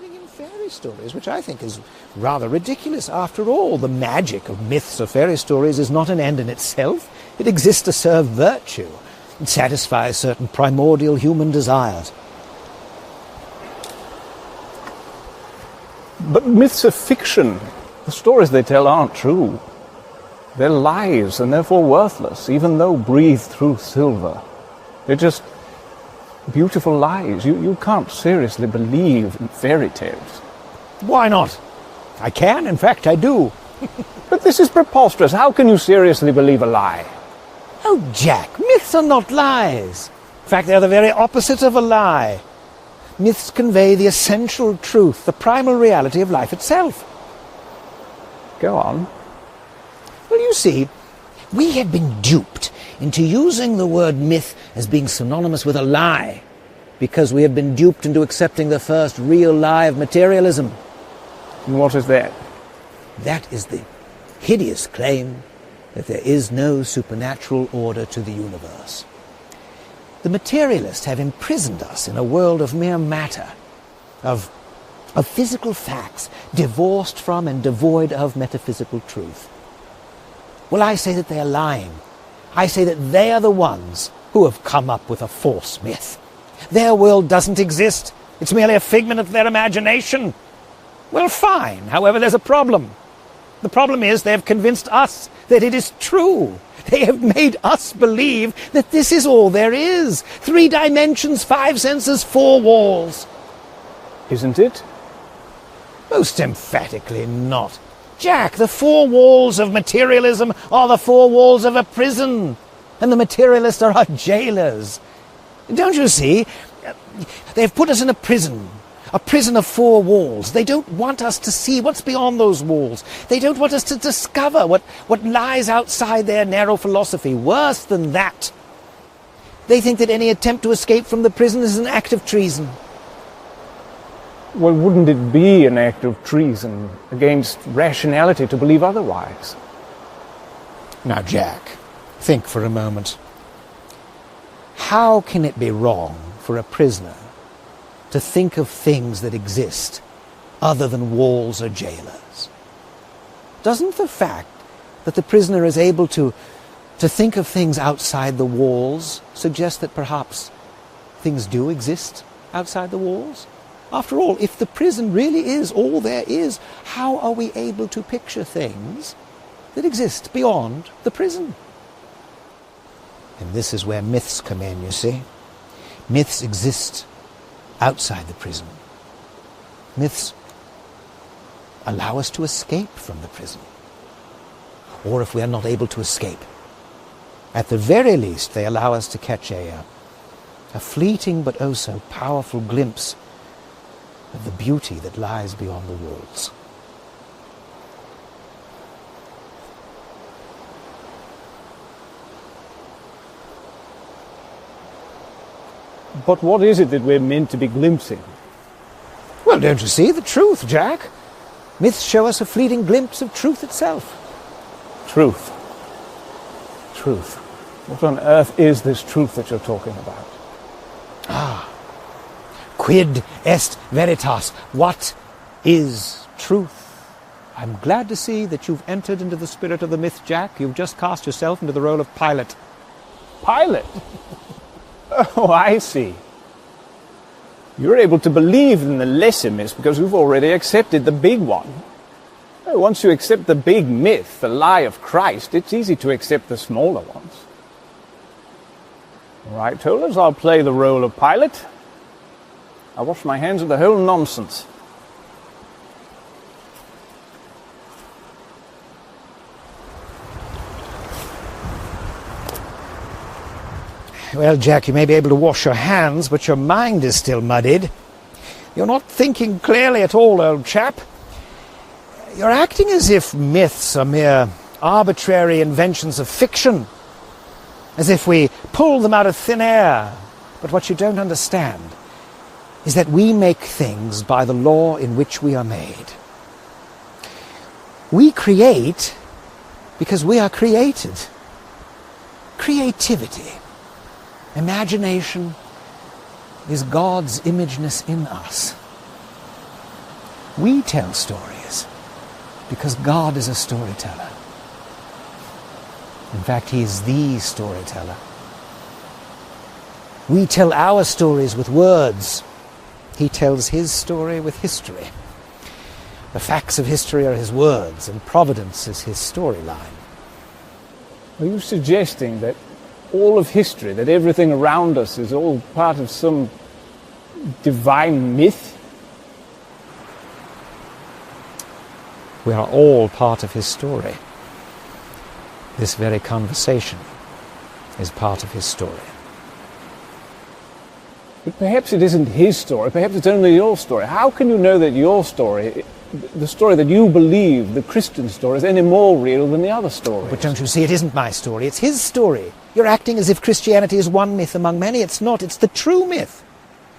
believing in fairy stories, which I think is rather ridiculous. After all, the magic of myths or fairy stories is not an end in itself. It exists to serve virtue and satisfy certain primordial human desires. But myths are fiction. The stories they tell aren't true. They're lies and therefore worthless, even though breathed through silver. They're just beautiful lies. You can't seriously believe in fairy tales. Why not? I can, in fact, I do. But this is preposterous. How can you seriously believe a lie? Oh, Jack, myths are not lies. In fact, they're the very opposite of a lie. Myths convey the essential truth, the primal reality of life itself. Go on. Well, you see, we have been duped into using the word myth as being synonymous with a lie, because we have been duped into accepting the first real lie of materialism. And what is that? That is the hideous claim that there is no supernatural order to the universe. The materialists have imprisoned us in a world of mere matter, of physical facts, divorced from and devoid of metaphysical truth. Well, I say that they are lying. I say that they are the ones who have come up with a false myth. Their world doesn't exist. It's merely a figment of their imagination. Well, fine. However, there's a problem. The problem is they have convinced us that it is true. They have made us believe that this is all there is. 3 dimensions, 5 senses, 4 walls. Isn't it? Most emphatically not. Jack, the 4 walls of materialism are the 4 walls of a prison, and the materialists are our jailers. Don't you see? They've put us in a prison of 4 walls. They don't want us to see what's beyond those walls. They don't want us to discover what lies outside their narrow philosophy. Worse than that, they think that any attempt to escape from the prison is an act of treason. Well, wouldn't it be an act of treason against rationality to believe otherwise? Now, Jack, think for a moment. How can it be wrong for a prisoner to think of things that exist other than walls or jailers? Doesn't the fact that the prisoner is able to think of things outside the walls suggest that perhaps things do exist outside the walls? After all, if the prison really is all there is, how are we able to picture things that exist beyond the prison? And this is where myths come in, you see. Myths exist outside the prison. Myths allow us to escape from the prison. Or if we are not able to escape, at the very least they allow us to catch a fleeting but oh so powerful glimpse of the beauty that lies beyond the walls. But what is it that we're meant to be glimpsing? Well, don't you see? The truth, Jack. Myths show us a fleeting glimpse of truth itself. Truth. Truth. What on earth is this truth that you're talking about? Quid est veritas? What is truth? I'm glad to see that you've entered into the spirit of the myth, Jack. You've just cast yourself into the role of Pilate. Pilate? Oh, I see. You're able to believe in the lesser myths because you've already accepted the big one. Once you accept the big myth, the lie of Christ, it's easy to accept the smaller ones. All right, Tollers, I'll play the role of Pilate. I'll wash my hands of the whole nonsense. Well, Jack, you may be able to wash your hands, but your mind is still muddied. You're not thinking clearly at all, old chap. You're acting as if myths are mere arbitrary inventions of fiction, as if we pull them out of thin air. But what you don't understand is that we make things by the law in which we are made. We create because we are created. Creativity, imagination, is God's imageness in us. We tell stories because God is a storyteller. In fact, he is the storyteller. We tell our stories with words. He tells his story with history. The facts of history are his words, and providence is his storyline. Are you suggesting that all of history, that everything around us is all part of some divine myth? We are all part of his story. This very conversation is part of his story. But perhaps it isn't his story, perhaps it's only your story. How can you know that your story, the story that you believe, the Christian story, is any more real than the other stories? But don't you see, it isn't my story, it's his story. You're acting as if Christianity is one myth among many. It's not, it's the true myth.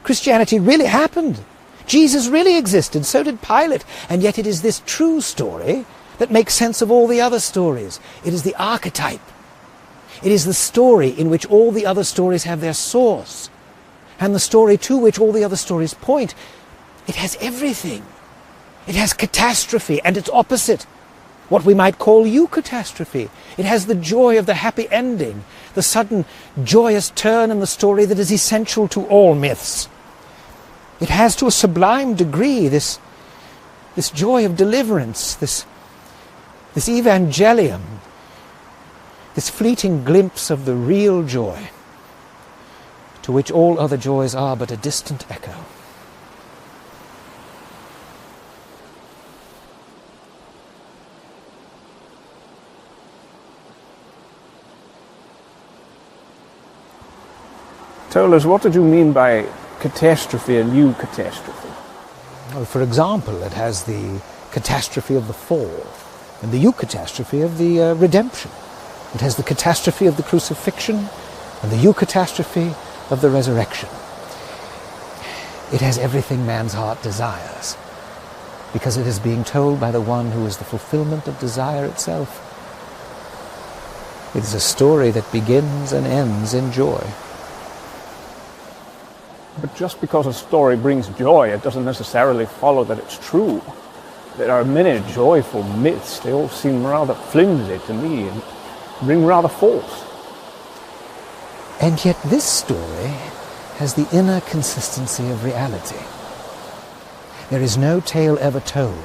Christianity really happened. Jesus really existed, so did Pilate. And yet it is this true story that makes sense of all the other stories. It is the archetype. It is the story in which all the other stories have their source, and the story to which all the other stories point. It has everything. It has catastrophe and its opposite, what we might call eucatastrophe. It has the joy of the happy ending, the sudden joyous turn in the story that is essential to all myths. It has to a sublime degree this joy of deliverance, this evangelium, this fleeting glimpse of the real joy, to which all other joys are but a distant echo. Tell us, what did you mean by catastrophe and eucatastrophe? Well, for example, it has the catastrophe of the fall and the eucatastrophe of the redemption. It has the catastrophe of the crucifixion and the eucatastrophe of the resurrection. It has everything man's heart desires, because it is being told by the one who is the fulfillment of desire itself. It is a story that begins and ends in joy. But just because a story brings joy, it doesn't necessarily follow that it's true. There are many joyful myths. They all seem rather flimsy to me and ring rather false. And yet this story has the inner consistency of reality. There is no tale ever told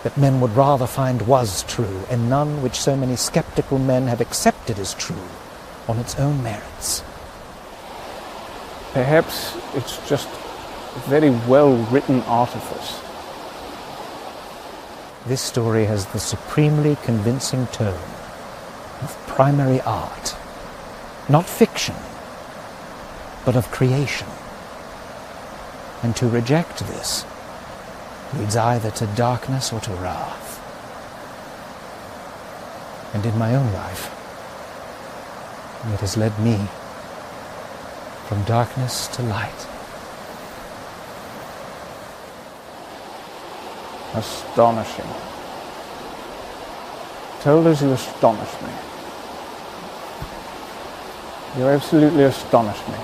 that men would rather find was true, and none which so many skeptical men have accepted as true on its own merits. Perhaps it's just a very well-written artifice. This story has the supremely convincing tone of primary art, not fiction, but of creation. And to reject this leads either to darkness or to wrath. And in my own life, it has led me from darkness to light. Astonishing. Told us, you astonish me. You absolutely astonish me.